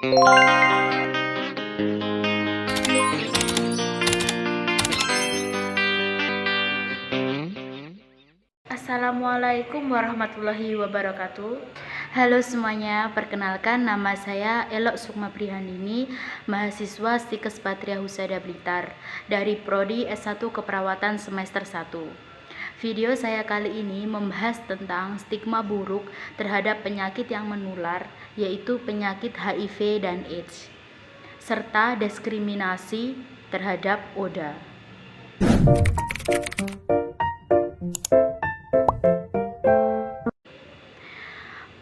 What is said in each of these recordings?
Assalamualaikum warahmatullahi wabarakatuh. Halo semuanya, perkenalkan nama saya Elok Sukma Prihandini, mahasiswa Stikes Patria Husada Blitar dari Prodi S1 Keperawatan semester 1. Video saya kali ini membahas tentang stigma buruk terhadap penyakit yang menular, yaitu penyakit HIV dan AIDS, serta diskriminasi terhadap ODA.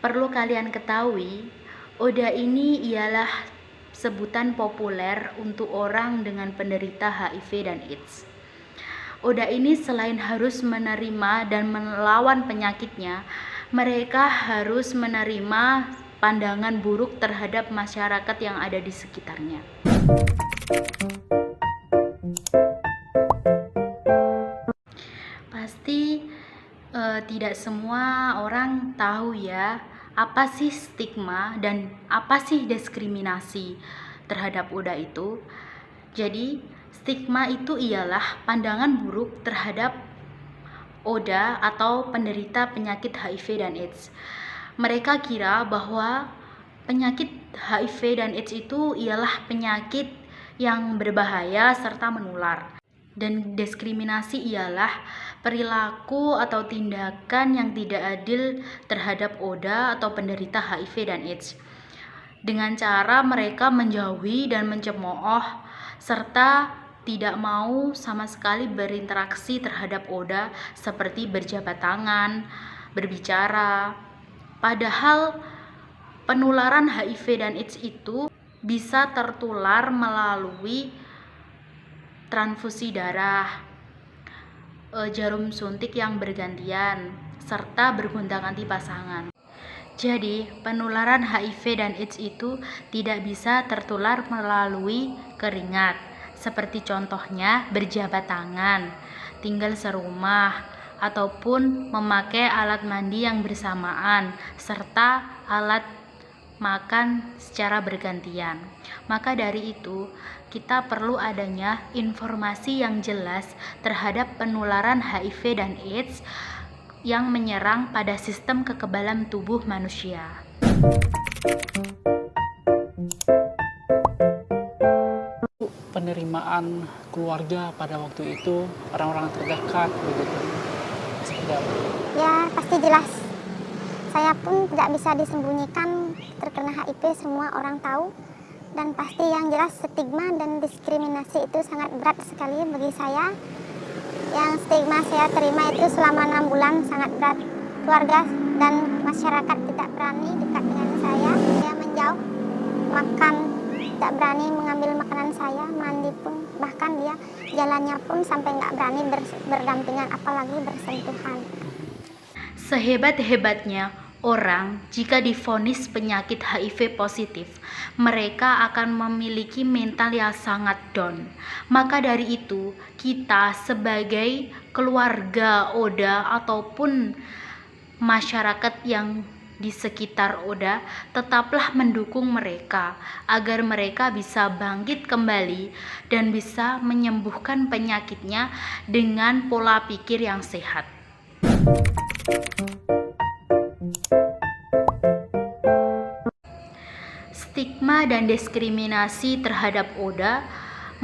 Perlu kalian ketahui, ODA ini ialah sebutan populer untuk orang dengan penderita HIV dan AIDS. ODA ini selain harus menerima dan melawan penyakitnya, mereka harus menerima pandangan buruk terhadap masyarakat yang ada di sekitarnya. Pasti tidak semua orang tahu ya, apa sih stigma dan apa sih diskriminasi terhadap ODA itu. Jadi, stigma itu ialah pandangan buruk terhadap ODA atau penderita penyakit HIV dan AIDS. Mereka kira bahwa penyakit HIV dan AIDS itu ialah penyakit yang berbahaya serta menular. Dan diskriminasi ialah perilaku atau tindakan yang tidak adil terhadap ODA atau penderita HIV dan AIDS, dengan cara mereka menjauhi dan mencemooh serta tidak mau sama sekali berinteraksi terhadap ODA seperti berjabat tangan, berbicara. Padahal penularan HIV dan AIDS itu bisa tertular melalui transfusi darah, jarum suntik yang bergantian, serta bergonta-ganti pasangan. Jadi, penularan HIV dan AIDS itu tidak bisa tertular melalui keringat, seperti contohnya berjabat tangan, tinggal serumah, ataupun memakai alat mandi yang bersamaan, serta alat makan secara bergantian. Maka dari itu, kita perlu adanya informasi yang jelas terhadap penularan HIV dan AIDS yang menyerang pada sistem kekebalan tubuh manusia. Penerimaan keluarga pada waktu itu, orang-orang terdekat begitu, seperti apa? Ya, pasti jelas. Saya pun tidak bisa disembunyikan, terkena HIV semua orang tahu. Dan pasti yang jelas stigma dan diskriminasi itu sangat berat sekali bagi saya. Yang stigma saya terima itu selama 6 bulan sangat berat. Keluarga dan masyarakat tidak berani dekat dengan saya. Saya menjauh, makan, tidak berani mengambil makanan saya, mandi pun, bahkan dia jalannya pun sampai nggak berani berdampingan, apalagi bersentuhan. Sehebat-hebatnya orang, jika divonis penyakit HIV positif, mereka akan memiliki mental yang sangat down. Maka dari itu, kita sebagai keluarga ODA ataupun masyarakat yang di sekitar ODA, tetaplah mendukung mereka agar mereka bisa bangkit kembali dan bisa menyembuhkan penyakitnya dengan pola pikir yang sehat. Stigma dan diskriminasi terhadap ODA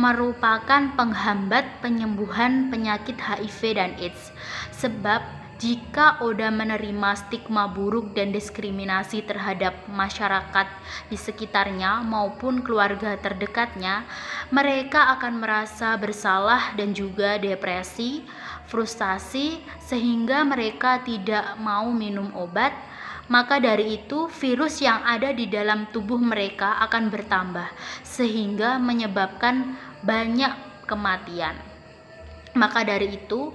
merupakan penghambat penyembuhan penyakit HIV dan AIDS. Sebab jika ODA menerima stigma buruk dan diskriminasi terhadap masyarakat di sekitarnya maupun keluarga terdekatnya, mereka akan merasa bersalah dan juga depresi, frustasi, sehingga mereka tidak mau minum obat. Maka dari itu, virus yang ada di dalam tubuh mereka akan bertambah, sehingga menyebabkan banyak kematian. Maka dari itu,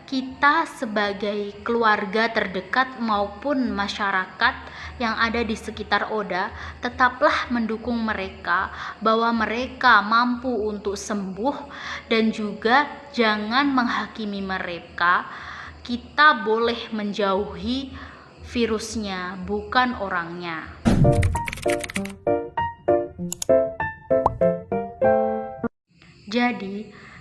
kita sebagai keluarga terdekat maupun masyarakat yang ada di sekitar ODA, tetaplah mendukung mereka bahwa mereka mampu untuk sembuh, dan juga jangan menghakimi mereka. Kita boleh menjauhi virusnya, bukan orangnya.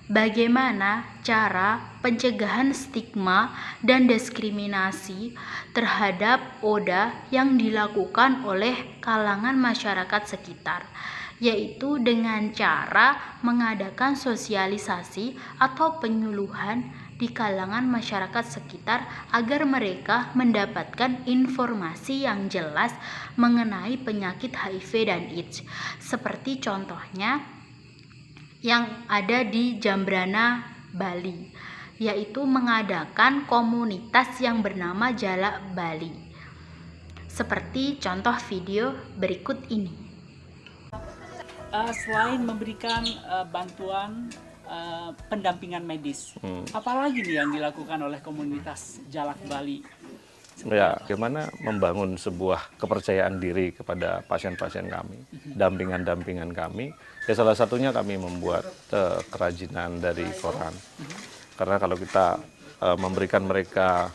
bagaimana cara pencegahan stigma dan diskriminasi terhadap Oda yang dilakukan oleh kalangan masyarakat sekitar, yaitu dengan cara mengadakan sosialisasi atau penyuluhan di kalangan masyarakat sekitar agar mereka mendapatkan informasi yang jelas mengenai penyakit HIV dan AIDS, seperti contohnya yang ada di Jambrana, Bali, yaitu mengadakan komunitas yang bernama Jalak Bali. Seperti contoh video berikut ini. Selain memberikan bantuan pendampingan medis, apalagi nih yang dilakukan oleh komunitas Jalak Bali? Ya, bagaimana membangun sebuah kepercayaan diri kepada pasien-pasien kami, dampingan-dampingan kami. Ya, salah satunya kami membuat kerajinan dari koran. Karena kalau kita memberikan mereka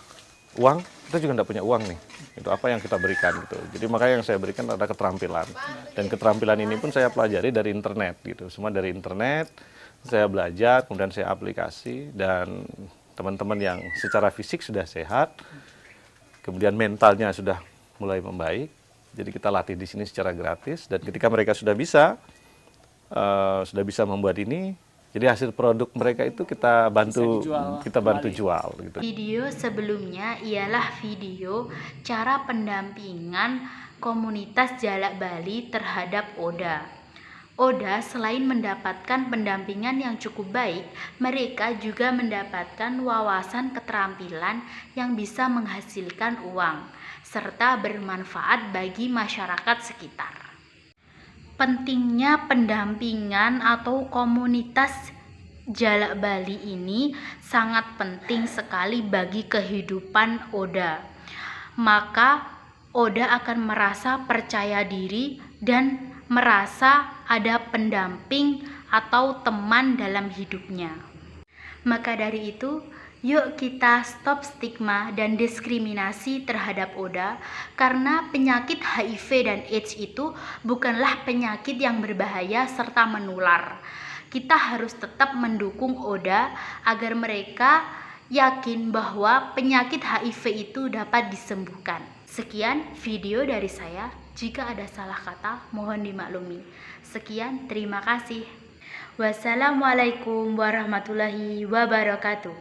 uang, kita juga tidak punya uang nih. Itu apa yang kita berikan gitu. Jadi makanya yang saya berikan adalah keterampilan. Dan keterampilan ini pun saya pelajari dari internet gitu. Semua dari internet, saya belajar, kemudian saya aplikasi, dan teman-teman yang secara fisik sudah sehat, kemudian mentalnya sudah mulai membaik. Jadi kita latih di sini secara gratis, dan ketika mereka sudah bisa membuat ini, jadi hasil produk mereka itu kita bantu jual gitu. Video sebelumnya ialah video cara pendampingan komunitas Jalak Bali terhadap Oda. Oda selain mendapatkan pendampingan yang cukup baik, mereka juga mendapatkan wawasan keterampilan yang bisa menghasilkan uang, serta bermanfaat bagi masyarakat sekitar. Pentingnya pendampingan atau komunitas Jalak Bali ini sangat penting sekali bagi kehidupan Oda. Maka Oda akan merasa percaya diri dan merasa ada pendamping atau teman dalam hidupnya. Maka dari itu, yuk kita stop stigma dan diskriminasi terhadap Oda, karena penyakit HIV dan AIDS itu bukanlah penyakit yang berbahaya serta menular. Kita harus tetap mendukung Oda agar mereka yakin bahwa penyakit HIV itu dapat disembuhkan. Sekian video dari saya. Jika ada salah kata, mohon dimaklumi. Sekian, terima kasih. Wassalamualaikum warahmatullahi wabarakatuh.